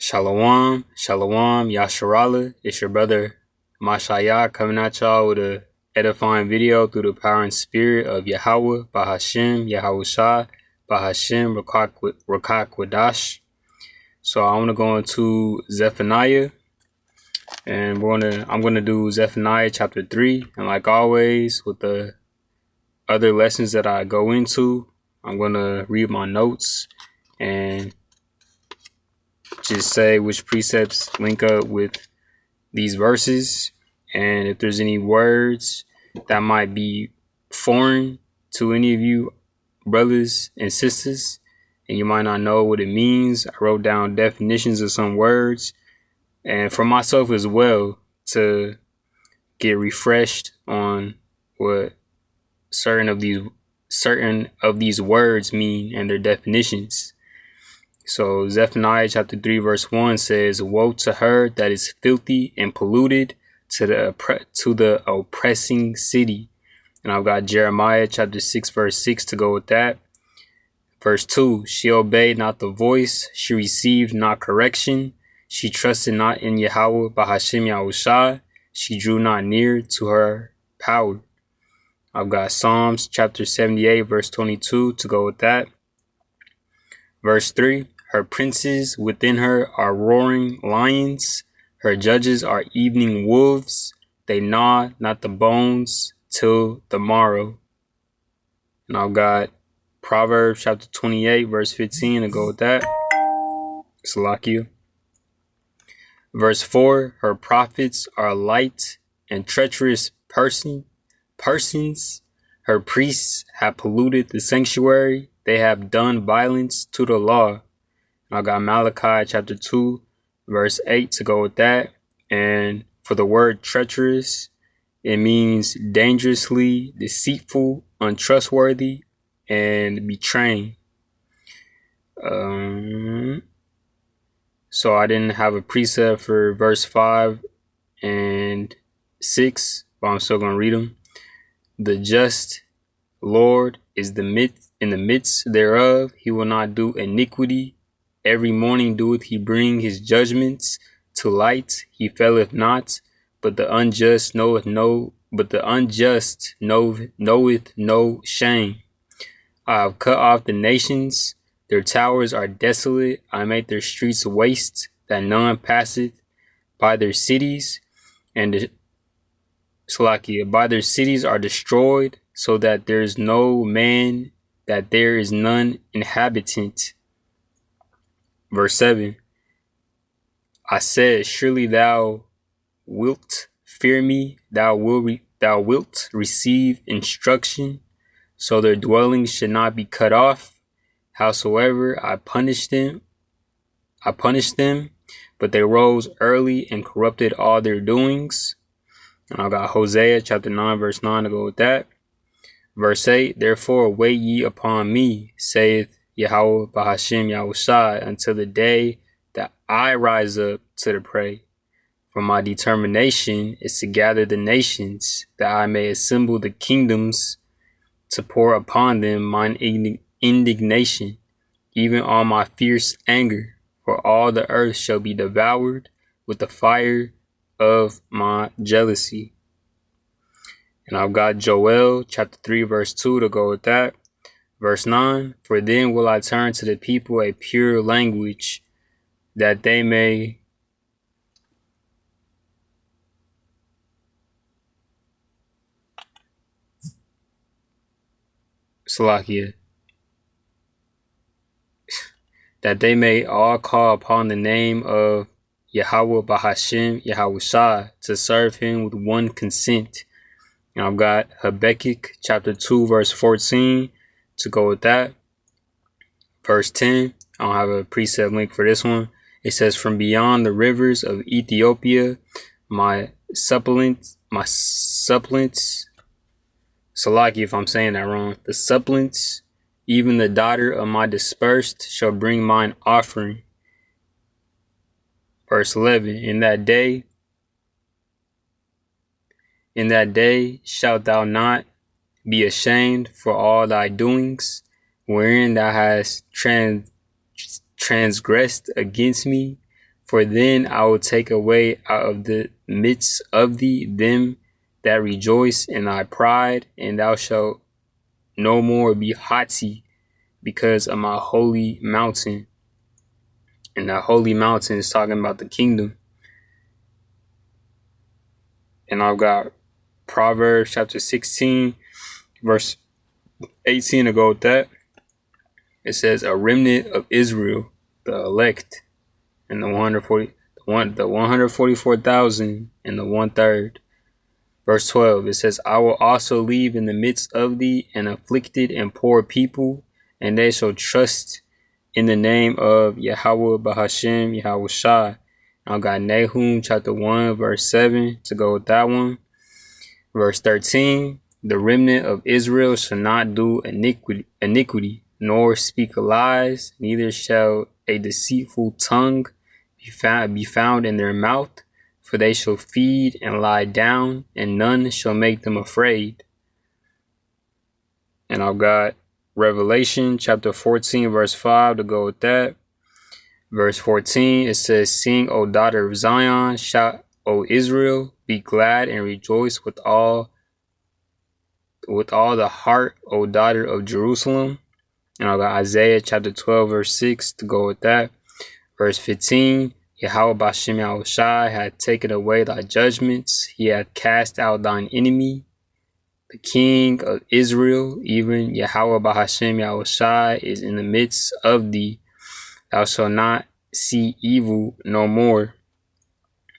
Shalom, Shalom, Yasharala. It's your brother Mashaya coming at y'all with a edifying video through the power and spirit of Yahweh, Bahashem, Yahushua, Bahashem, Rakak Wadash. So I want to go into Zephaniah, and I'm gonna do Zephaniah Chapter 3, and like always with the other lessons that I go into, I'm gonna read my notes and just say which precepts link up with these verses, and if there's any words that might be foreign to any of you brothers and sisters and you might not know what it means, I wrote down definitions of some words, and for myself as well, to get refreshed on what certain of these words mean and their definitions. So Zephaniah Chapter 3 verse 1 says, "Woe to her that is filthy and polluted, to the oppressing city." And I've got Jeremiah Chapter 6 verse 6 to go with that. Verse 2, "She obeyed not the voice, she received not correction, she trusted not in Yahweh, Bahashem Yahushua, she drew not near to her power." I've got Psalms Chapter 78 verse 22 to go with that. Verse 3, "Her princes within her are roaring lions. Her judges are evening wolves. They gnaw not the bones till the morrow." And I've got Proverbs chapter 28, verse 15 to go with that. Salakia. Verse 4, "Her prophets are light and treacherous persons. Her priests have polluted the sanctuary. They have done violence to the law." I got Malachi chapter 2, verse 8 to go with that. And for the word treacherous, it means dangerously deceitful, untrustworthy, and betraying. So I didn't have a precept for verse 5 and 6, but I'm still going to read them. "The just Lord is in the midst thereof. He will not do iniquity. Every morning doeth he bring his judgments to light. He faileth not, but the unjust knoweth no shame. I have cut off the nations, their towers are desolate. I made their streets waste, that none passeth by their cities, and by their cities are destroyed, so that there is no man, that there is none inhabitant." Verse 7, "I said, surely thou wilt fear me, thou wilt receive instruction, so their dwellings should not be cut off. Howsoever I punished them, but they rose early and corrupted all their doings." And I got Hosea chapter 9 verse 9 to go with that. Verse 8, "Therefore wait ye upon me, saith Yahweh Bahashem Yahushua, until the day that I rise up to the prey. For my determination is to gather the nations, that I may assemble the kingdoms, to pour upon them mine indignation, even all my fierce anger. For all the earth shall be devoured with the fire of my jealousy." And I've got Joel chapter 3 verse 2 to go with that. Verse 9, "For then will I turn to the people a pure language, that they may that they may all call upon the name of Yahweh Bahashem Yahushua, to serve him with one consent." And I've got Habakkuk chapter 2 verse 14 to go with that. Verse 10, I don't have a precept link for this one. It says, "From beyond the rivers of Ethiopia, my suppliants, Salaki if I'm saying that wrong, the suppliants, even the daughter of my dispersed, shall bring mine offering." Verse 11, In that day shalt thou not be ashamed for all thy doings, wherein thou hast transgressed against me, For then I will take away out of the midst of thee them that rejoice in thy pride, and thou shalt no more be haughty because of my holy mountain. And that holy mountain is talking about the kingdom. And I've got Proverbs chapter 16, verse 18 to go with that. It says, a remnant of Israel, the elect, and the 144,000 and the 1/3. Verse 12, it says, I will also leave in the midst of thee an afflicted and poor people, and they shall trust in the name of Yahweh Bahashem Yahweh Shai. I got Nahum chapter 1 verse 7 to go with that one. Verse 13, the remnant of Israel shall not do iniquity, nor speak lies, neither shall a deceitful tongue be found in their mouth, for they shall feed and lie down, and none shall make them afraid. And I've got Revelation chapter 14 verse 5 to go with that. Verse 14, it says, sing, O daughter of Zion, shout, O Israel, be glad and rejoice with all the heart, O daughter of Jerusalem. And I've got Isaiah chapter 12 verse 6 to go with that. Verse 15, Yahweh Bashem Yahweh Shai hath taken away thy judgments, he hath cast out thine enemy, the King of Israel, even Yahweh Bahashem Yahweh Shai is in the midst of thee. Thou shalt not see evil no more.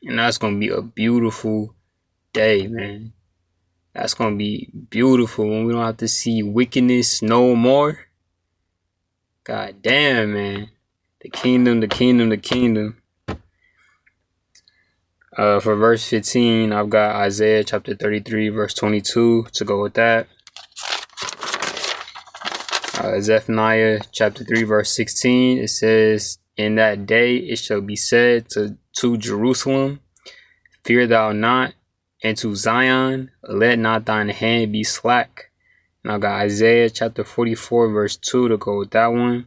And that's going to be a beautiful day, man. That's going to be beautiful when we don't have to see wickedness no more. God damn, man. The kingdom, the kingdom, the kingdom. For verse 15, I've got Isaiah chapter 33, verse 22 to go with that. Zephaniah chapter 3, verse 16, it says, in that day it shall be said to Jerusalem, fear thou not, and to Zion, let not thine hand be slack. And I got Isaiah chapter 44, verse 2 to go with that one.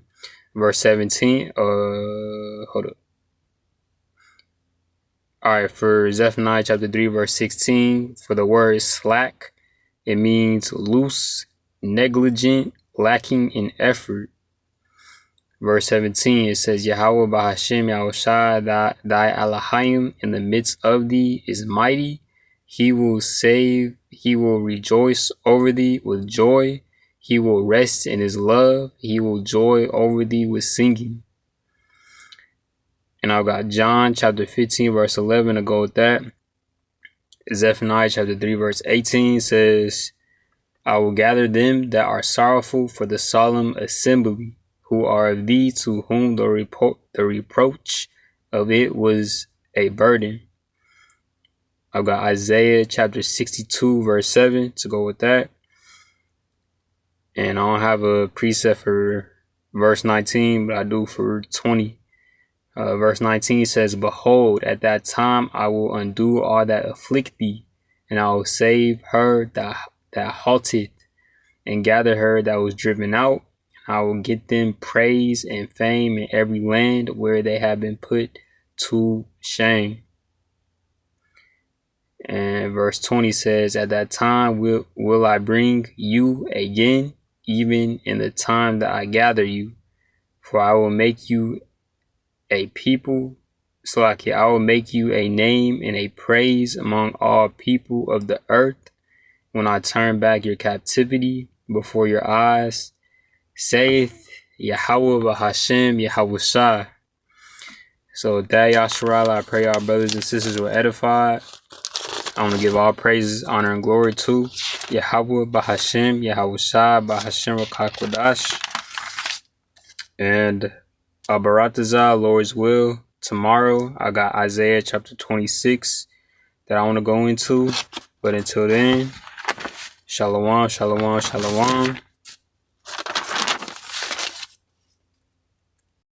Verse 17, hold up. Alright, for Zephaniah chapter 3, verse 16, for the word slack, it means loose, negligent, lacking in effort. Verse 17, it says, Yahweh Bahashem Yahweh Shai, thy Elohim in the midst of thee is mighty. He will save, he will rejoice over thee with joy. He will rest in his love. He will joy over thee with singing. And I've got John chapter 15, verse 11 to go with that. Zephaniah chapter 3, verse 18 says, I will gather them that are sorrowful for the solemn assembly, who are of thee, to whom the reproach of it was a burden. I've got Isaiah chapter 62, verse 7 to go with that. And I don't have a precept for verse 19, but I do for 20. Verse 19 says, behold, at that time I will undo all that afflict thee, and I will save her that halted, and gather her that was driven out. I will get them praise and fame in every land where they have been put to shame. And verse 20 says, at that time will I bring you again, even in the time that I gather you, for I will make you a people, I will make you a name and a praise among all people of the earth, when I turn back your captivity before your eyes, saith Yahweh Bahashem Yahweh Shai. So with that, Yasharala, I pray our brothers and sisters were edified. I want to give all praises, honor, and glory to Yahweh Bahashem Yahweh Shai Bahashem Rakakwadash. And Baratazah, Lord's will. Tomorrow, I got Isaiah chapter 26 that I want to go into. But until then, Shalom, shalom, shalom.